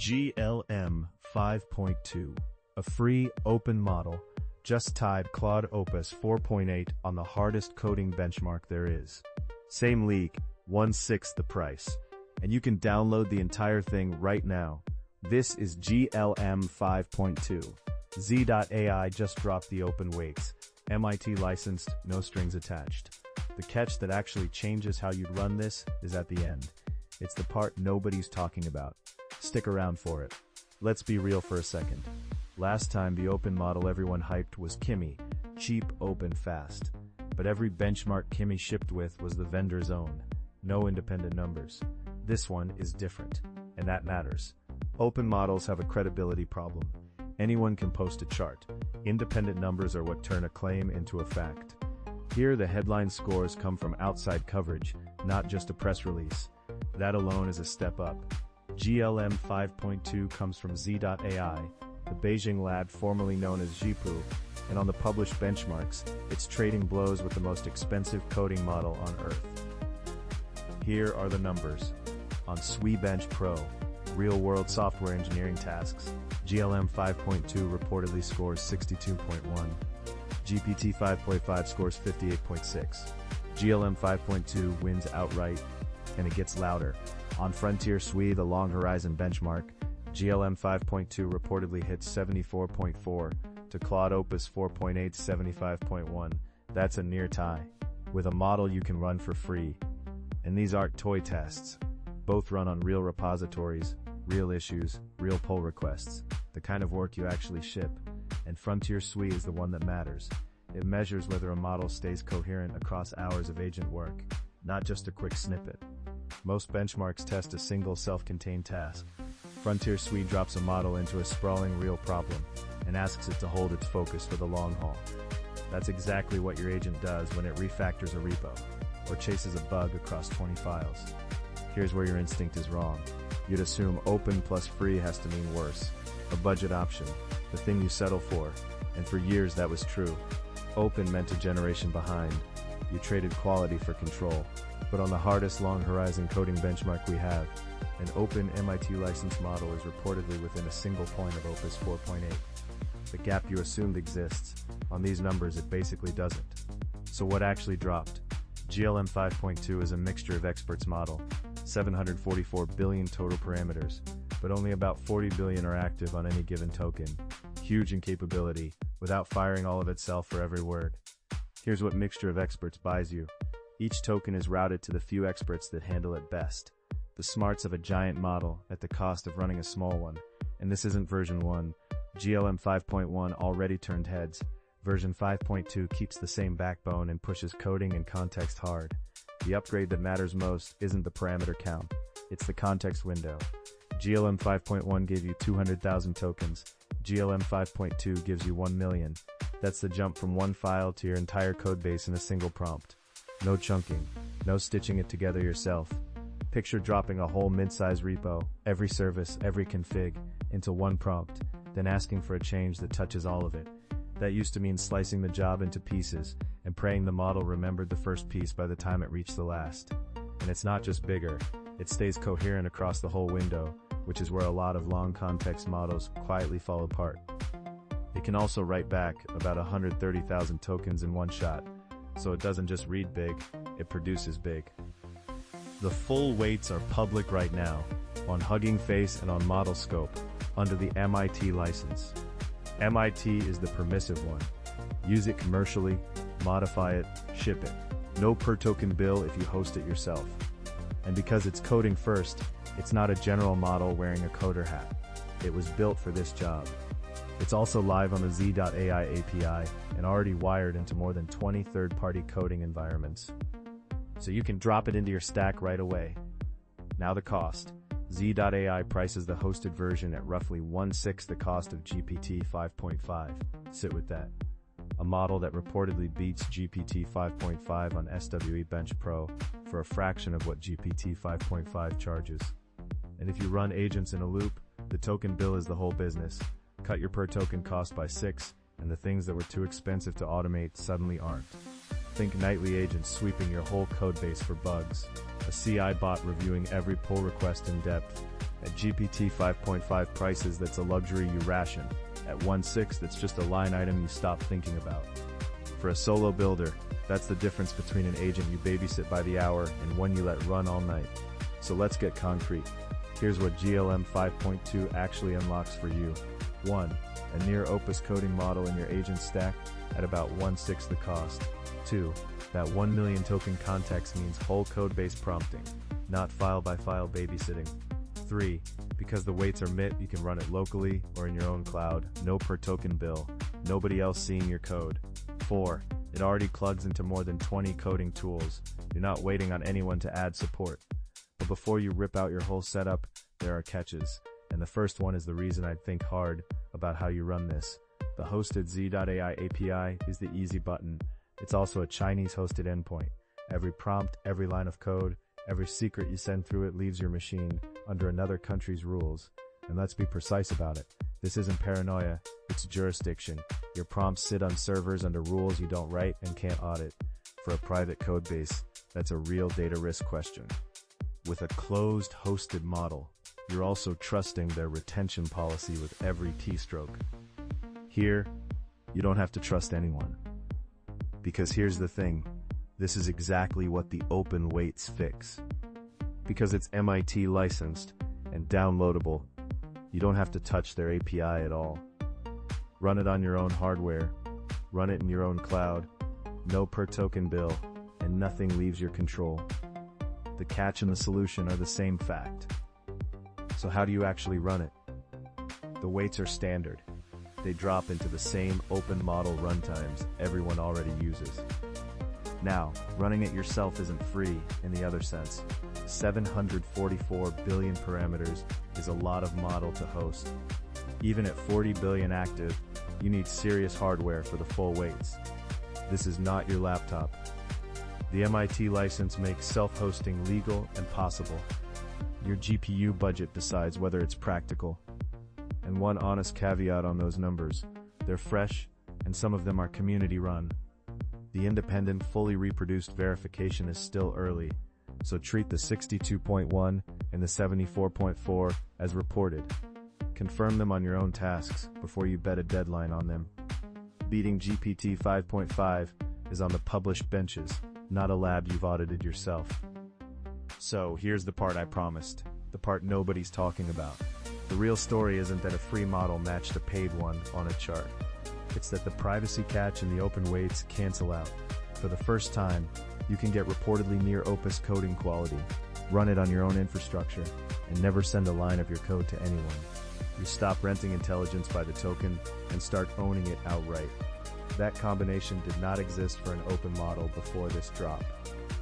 GLM 5.2, a free, open model, just tied Claude Opus 4.8 on the hardest coding benchmark there is. Same league, 1/6 the price. And you can download the entire thing right now. This is GLM 5.2. Z.ai just dropped the open weights. MIT licensed, no strings attached. The catch that actually changes how you'd run this is at the end. It's the part nobody's talking about. Stick around for it. Let's be real for a second. Last time the open model everyone hyped was Kimi, cheap, open, fast. But every benchmark Kimi shipped with was the vendor's own. No independent numbers. This one is different, and that matters. Open models have a credibility problem. Anyone can post a chart. Independent numbers are what turn a claim into a fact. Here the headline scores come from outside coverage, not just a press release. That alone is a step up. GLM 5.2 comes from Z.ai, the Beijing lab formerly known as Zhipu, and on the published benchmarks, it's trading blows with the most expensive coding model on Earth. Here are the numbers. On SwiBench Pro, real-world software engineering tasks, GLM 5.2 reportedly scores 62.1. GPT 5.5 scores 58.6. GLM 5.2 wins outright, and it gets louder. On Frontier Sui, the long horizon benchmark, GLM 5.2 reportedly hits 74.4 to Claude Opus 4.8 75.1. That's a near tie, with a model you can run for free. And these aren't toy tests. Both run on real repositories, real issues, real pull requests, the kind of work you actually ship. And Frontier Sui is the one that matters. It measures whether a model stays coherent across hours of agent work, not just a quick snippet. Most benchmarks test a single self-contained task. Frontier Sui drops a model into a sprawling real problem and asks it to hold its focus for the long haul. That's exactly what your agent does when it refactors a repo or chases a bug across 20 files. Here's where your instinct is wrong. You'd assume open plus free has to mean worse. A budget option, the thing you settle for, and for years that was true. Open meant a generation behind. You traded quality for control. But on the hardest long horizon coding benchmark we have, an open MIT licensed model is reportedly within a single point of Opus 4.8. The gap you assumed exists. On these numbers it basically doesn't. So what actually dropped? GLM 5.2 is a mixture of experts model, 744 billion total parameters, but only about 40 billion are active on any given token. Huge in capability, without firing all of itself for every word. Here's what mixture of experts buys you. Each token is routed to the few experts that handle it best. The smarts of a giant model at the cost of running a small one. And this isn't version 1. GLM 5.1 already turned heads. Version 5.2 keeps the same backbone and pushes coding and context hard. The upgrade that matters most isn't the parameter count, it's the context window. GLM 5.1 gave you 200,000 tokens. GLM 5.2 gives you 1 million. That's the jump from one file to your entire codebase in a single prompt. No chunking, no stitching it together yourself. Picture dropping a whole mid-size repo, every service, every config, into one prompt, then asking for a change that touches all of it. That used to mean slicing the job into pieces and praying the model remembered the first piece by the time it reached the last. And it's not just bigger, it stays coherent across the whole window, which is where a lot of long context models quietly fall apart. It can also write back about 130,000 tokens in one shot, so it doesn't just read big, it produces big. The full weights are public right now, on Hugging Face and on Model Scope, under the MIT license. MIT is the permissive one. Use it commercially, modify it, ship it. No per token bill if you host it yourself. And because it's coding first, it's not a general model wearing a coder hat. It was built for this job. It's also live on the Z.ai API and already wired into more than 20 third-party coding environments. So you can drop it into your stack right away. Now the cost. Z.ai prices the hosted version at roughly 1/6 the cost of GPT 5.5. Sit with that. A model that reportedly beats GPT 5.5 on SWE-bench Pro for a fraction of what GPT 5.5 charges. And if you run agents in a loop, the token bill is the whole business. Cut your per token cost by 6, and the things that were too expensive to automate suddenly aren't. Think nightly agents sweeping your whole codebase for bugs. A CI bot reviewing every pull request in depth. At GPT 5.5 prices, that's a luxury you ration. At 1.6, that's just a line item you stop thinking about. For a solo builder, that's the difference between an agent you babysit by the hour and one you let run all night. So let's get concrete. Here's what GLM 5.2 actually unlocks for you. 1. A near Opus coding model in your agent stack at about 1/6 the cost. 2. That 1 million token context means whole codebase prompting, not file-by-file babysitting. 3. Because the weights are MIT, you can run it locally or in your own cloud, no per token bill, nobody else seeing your code. 4. It already plugs into more than 20 coding tools, you're not waiting on anyone to add support. But before you rip out your whole setup, there are catches, and the first one is the reason I'd think hard about how you run this. The hosted Z.AI API is the easy button. It's also a Chinese hosted endpoint. Every prompt, every line of code, every secret you send through it leaves your machine under another country's rules. And let's be precise about it. This isn't paranoia, it's jurisdiction. Your prompts sit on servers under rules you don't write and can't audit. For a private code base, that's a real data risk question. With a closed hosted model, you're also trusting their retention policy with every keystroke. Here, you don't have to trust anyone. Because here's the thing, this is exactly what the open weights fix. Because it's MIT licensed and downloadable, you don't have to touch their API at all. Run it on your own hardware, run it in your own cloud, no per token bill, and nothing leaves your control. The catch and the solution are the same fact. So how do you actually run it? The weights are standard. They drop into the same open model runtimes everyone already uses. Now, running it yourself isn't free in the other sense. 744 billion parameters is a lot of model to host. Even at 40 billion active, you need serious hardware for the full weights. This is not your laptop. The MIT license makes self-hosting legal and possible. Your GPU budget decides whether it's practical. And one honest caveat on those numbers, they're fresh, and some of them are community run. The independent, fully reproduced verification is still early, so treat the 62.1 and the 74.4 as reported. Confirm them on your own tasks before you bet a deadline on them. Beating GPT 5.5 is on the published benches, not a lab you've audited yourself. So here's the part I promised, the part nobody's talking about. The real story isn't that a free model matched a paid one on a chart. It's that the privacy catch and the open weights cancel out. For the first time, you can get reportedly near Opus coding quality, run it on your own infrastructure, and never send a line of your code to anyone. You stop renting intelligence by the token and start owning it outright. That combination did not exist for an open model before this drop.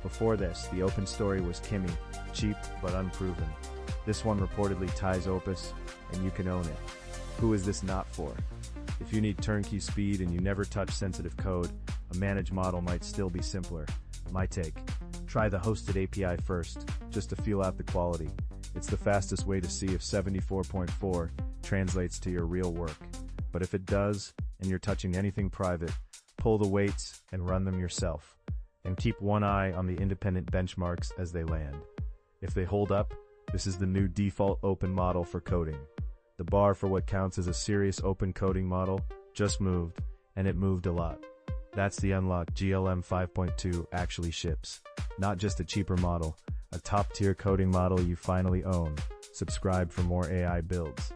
Before this, the open story was Kimmy, cheap but unproven. This one reportedly ties Opus, and you can own it. Who is this not for? If you need turnkey speed and you never touch sensitive code, a managed model might still be simpler. My take. Try the hosted API first, just to feel out the quality. It's the fastest way to see if 74.4 translates to your real work. But if it does, and you're touching anything private, pull the weights and run them yourself. And keep one eye on the independent benchmarks as they land. If they hold up, this is the new default open model for coding. The bar for what counts as a serious open coding model just moved, and it moved a lot. That's the unlock GLM 5.2 actually ships. Not just a cheaper model, a top-tier coding model you finally own. Subscribe for more AI builds.